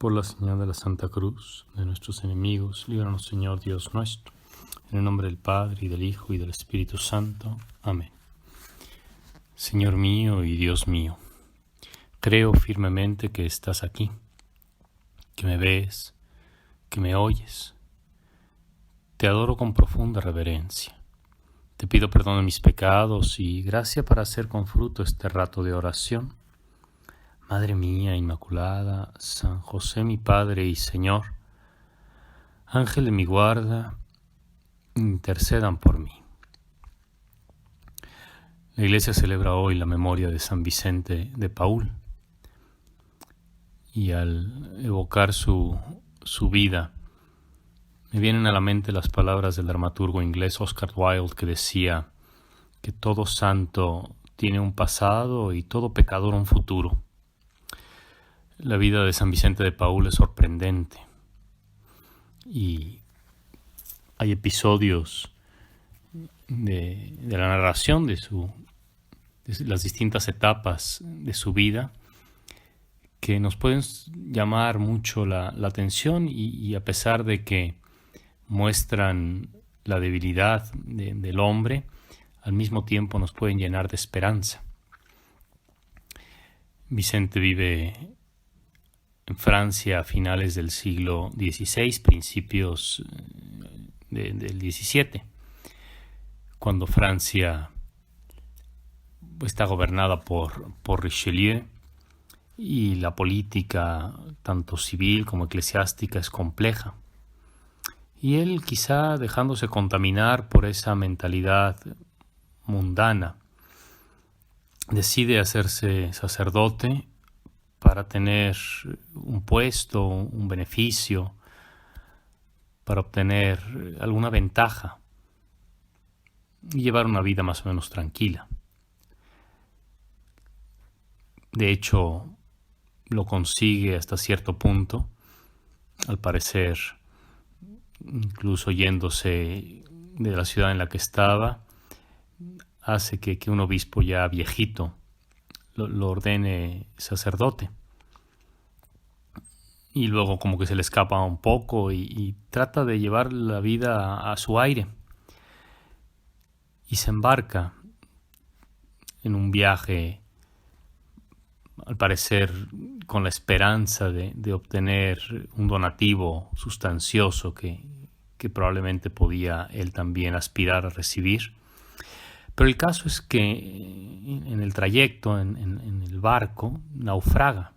Por la señal de la Santa Cruz de nuestros enemigos, líbranos, Señor Dios nuestro. En el nombre del Padre, y del Hijo, y del Espíritu Santo. Amén. Señor mío y Dios mío, creo firmemente que estás aquí, que me ves, que me oyes. Te adoro con profunda reverencia. Te pido perdón de mis pecados y gracia para hacer con fruto este rato de oración. Madre mía Inmaculada, San José mi Padre y Señor, Ángel de mi guarda, intercedan por mí. La Iglesia celebra hoy la memoria de San Vicente de Paúl y al evocar su vida me vienen a la mente las palabras del dramaturgo inglés Oscar Wilde, que decía que todo santo tiene un pasado y todo pecador un futuro. La vida de San Vicente de Paúl es sorprendente y hay episodios de la narración de las distintas etapas de su vida que nos pueden llamar mucho la atención y a pesar de que muestran la debilidad del hombre, al mismo tiempo nos pueden llenar de esperanza. Vicente vive en Francia a finales del siglo XVI, principios del XVII, cuando Francia está gobernada por Richelieu y la política, tanto civil como eclesiástica, es compleja. Y él, quizá dejándose contaminar por esa mentalidad mundana, decide hacerse sacerdote para tener un puesto, un beneficio, para obtener alguna ventaja y llevar una vida más o menos tranquila. De hecho, lo consigue hasta cierto punto, al parecer, incluso yéndose de la ciudad en la que estaba, hace que un obispo ya viejito lo ordene sacerdote. Y luego como que se le escapa un poco y trata de llevar la vida a su aire. Y se embarca en un viaje, al parecer con la esperanza de obtener un donativo sustancioso que probablemente podía él también aspirar a recibir. Pero el caso es que en el trayecto, en el barco, naufraga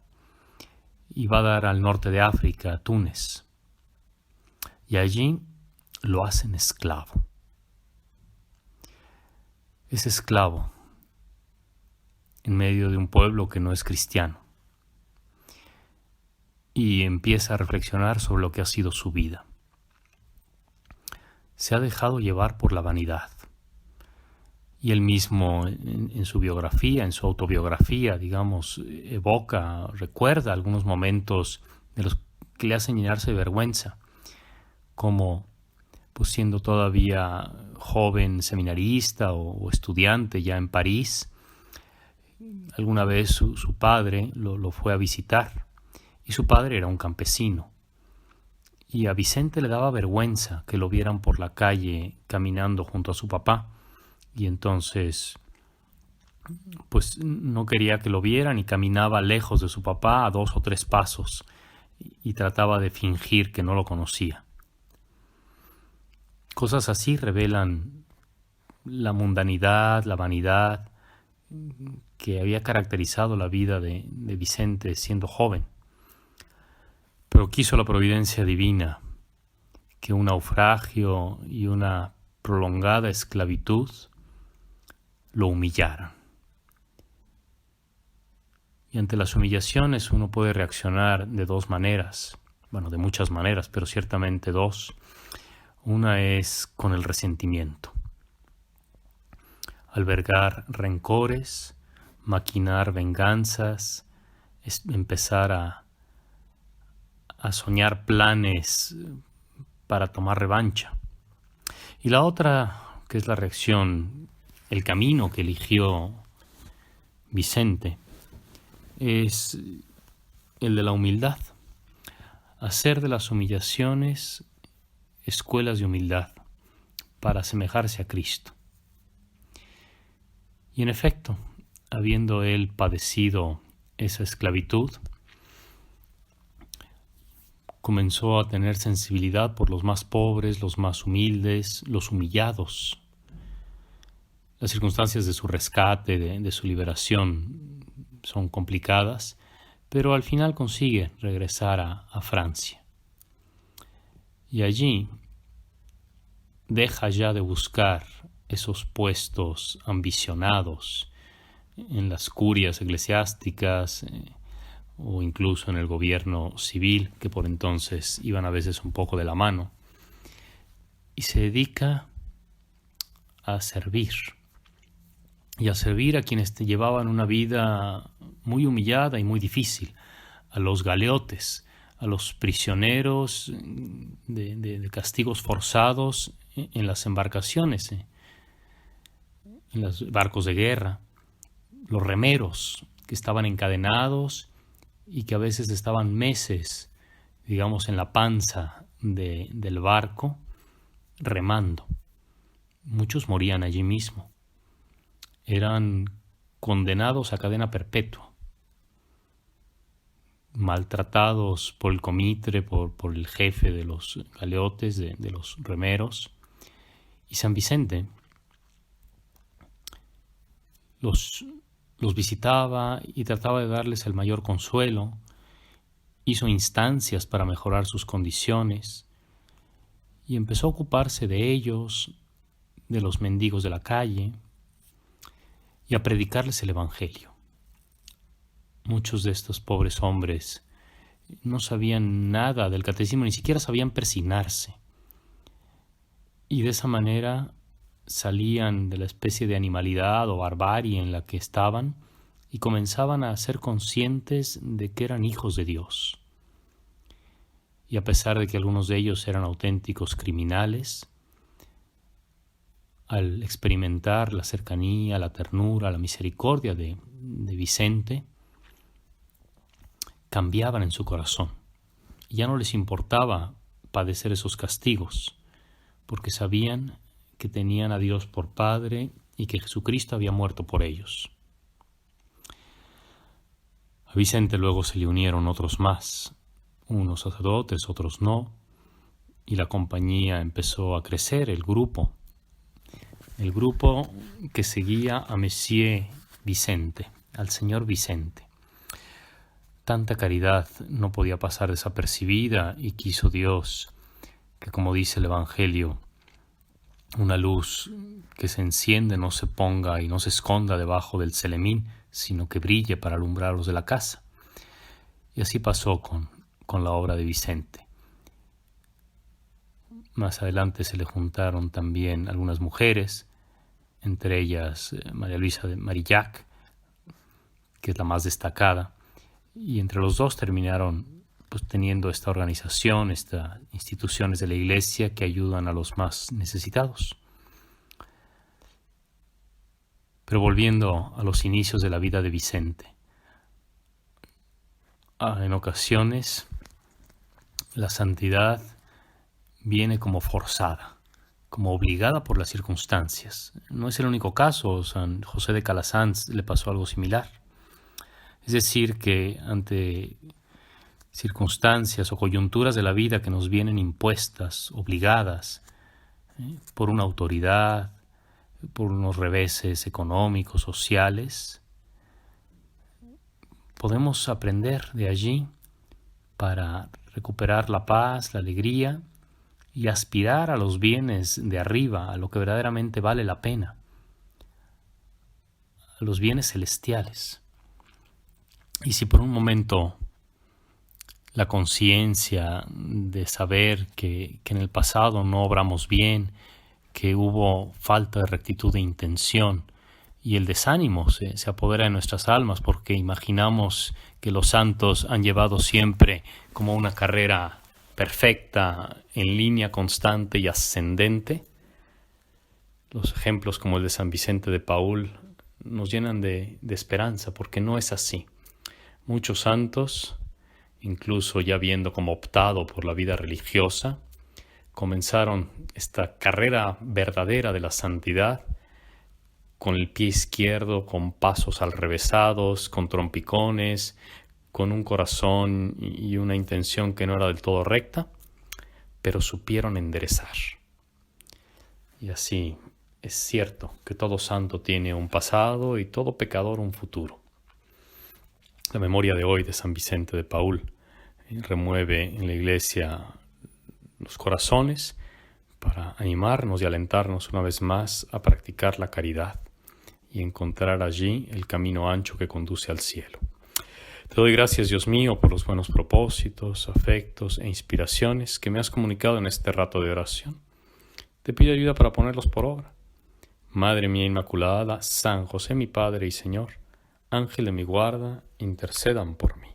y va a dar al norte de África, a Túnez. Y allí lo hacen esclavo. Es esclavo en medio de un pueblo que no es cristiano. Y empieza a reflexionar sobre lo que ha sido su vida. Se ha dejado llevar por la vanidad. Y él mismo en su biografía, en su autobiografía, digamos, recuerda algunos momentos de los que le hacen llenarse de vergüenza, como pues siendo todavía joven seminarista o estudiante ya en París, alguna vez su padre lo fue a visitar, y su padre era un campesino. Y a Vicente le daba vergüenza que lo vieran por la calle caminando junto a su papá, y entonces pues no quería que lo vieran y caminaba lejos de su papá a 2 o 3 pasos y trataba de fingir que no lo conocía. Cosas así revelan la mundanidad, la vanidad que había caracterizado la vida de Vicente siendo joven. Pero quiso la providencia divina que un naufragio y una prolongada esclavitud lo humillaran. Y ante las humillaciones uno puede reaccionar de 2 maneras, bueno, de muchas maneras, pero ciertamente 2. Una es con el resentimiento. Albergar rencores, maquinar venganzas, empezar a soñar planes para tomar revancha. Y la otra, que es la reacción, el camino que eligió Vicente, es el de la humildad. hacer de las humillaciones escuelas de humildad para asemejarse a Cristo. Y en efecto, habiendo él padecido esa esclavitud, comenzó a tener sensibilidad por los más pobres, los más humildes, los humillados. Las circunstancias de su rescate, de su liberación, son complicadas, pero al final consigue regresar a Francia. Y allí deja ya de buscar esos puestos ambicionados en las curias eclesiásticas o incluso en el gobierno civil, que por entonces iban a veces un poco de la mano, y se dedica a servir, y a servir a quienes llevaban una vida muy humillada y muy difícil, a los galeotes, a los prisioneros de castigos forzados en las embarcaciones, en los barcos de guerra, los remeros que estaban encadenados y que a veces estaban meses, digamos, en la panza del barco, remando. Muchos morían allí mismo. Eran condenados a cadena perpetua, maltratados por el comitre, por el jefe de los galeotes, de los remeros. Y San Vicente los visitaba y trataba de darles el mayor consuelo, hizo instancias para mejorar sus condiciones y empezó a ocuparse de ellos, de los mendigos de la calle, y a predicarles el Evangelio. Muchos de estos pobres hombres no sabían nada del catecismo, ni siquiera sabían persignarse, y de esa manera salían de la especie de animalidad o barbarie en la que estaban y comenzaban a ser conscientes de que eran hijos de Dios. Y a pesar de que algunos de ellos eran auténticos criminales, al experimentar la cercanía, la ternura, la misericordia de Vicente, cambiaban en su corazón. Y ya no les importaba padecer esos castigos, porque sabían que tenían a Dios por Padre y que Jesucristo había muerto por ellos. A Vicente luego se le unieron otros más, unos sacerdotes, otros no, y la compañía empezó a crecer, el grupo que seguía a Messier Vicente, al señor Vicente. Tanta caridad no podía pasar desapercibida y quiso Dios que, como dice el Evangelio, una luz que se enciende no se ponga y no se esconda debajo del celemín, sino que brille para alumbrar los de la casa. Y así pasó con la obra de Vicente. Más adelante se le juntaron también algunas mujeres, entre ellas María Luisa de Marillac, que es la más destacada, y entre los dos terminaron teniendo esta organización, estas instituciones de la Iglesia que ayudan a los más necesitados. Pero volviendo a los inicios de la vida de Vicente, en ocasiones la santidad viene como forzada, como obligada por las circunstancias. No es el único caso, San José de Calasanz le pasó algo similar. Es decir, que ante circunstancias o coyunturas de la vida que nos vienen impuestas, obligadas, por una autoridad, por unos reveses económicos, sociales, podemos aprender de allí para recuperar la paz, la alegría y aspirar a los bienes de arriba, a lo que verdaderamente vale la pena, a los bienes celestiales. Y si por un momento la conciencia de saber que en el pasado no obramos bien, que hubo falta de rectitud de intención, y el desánimo se apodera de nuestras almas porque imaginamos que los santos han llevado siempre como una carrera perfecta, en línea constante y ascendente. Los ejemplos como el de San Vicente de Paúl nos llenan de esperanza porque no es así. Muchos santos incluso ya viendo como optado por la vida religiosa, comenzaron esta carrera verdadera de la santidad con el pie izquierdo, con pasos alrevesados, con trompicones, con un corazón y una intención que no era del todo recta, pero supieron enderezar. Y así es cierto que todo santo tiene un pasado y todo pecador un futuro. La memoria de hoy de San Vicente de Paúl remueve en la Iglesia los corazones para animarnos y alentarnos una vez más a practicar la caridad y encontrar allí el camino ancho que conduce al cielo. Te doy gracias, Dios mío, por los buenos propósitos, afectos e inspiraciones que me has comunicado en este rato de oración. Te pido ayuda para ponerlos por obra. Madre mía Inmaculada, San José mi Padre y Señor, Ángel de mi guarda, intercedan por mí.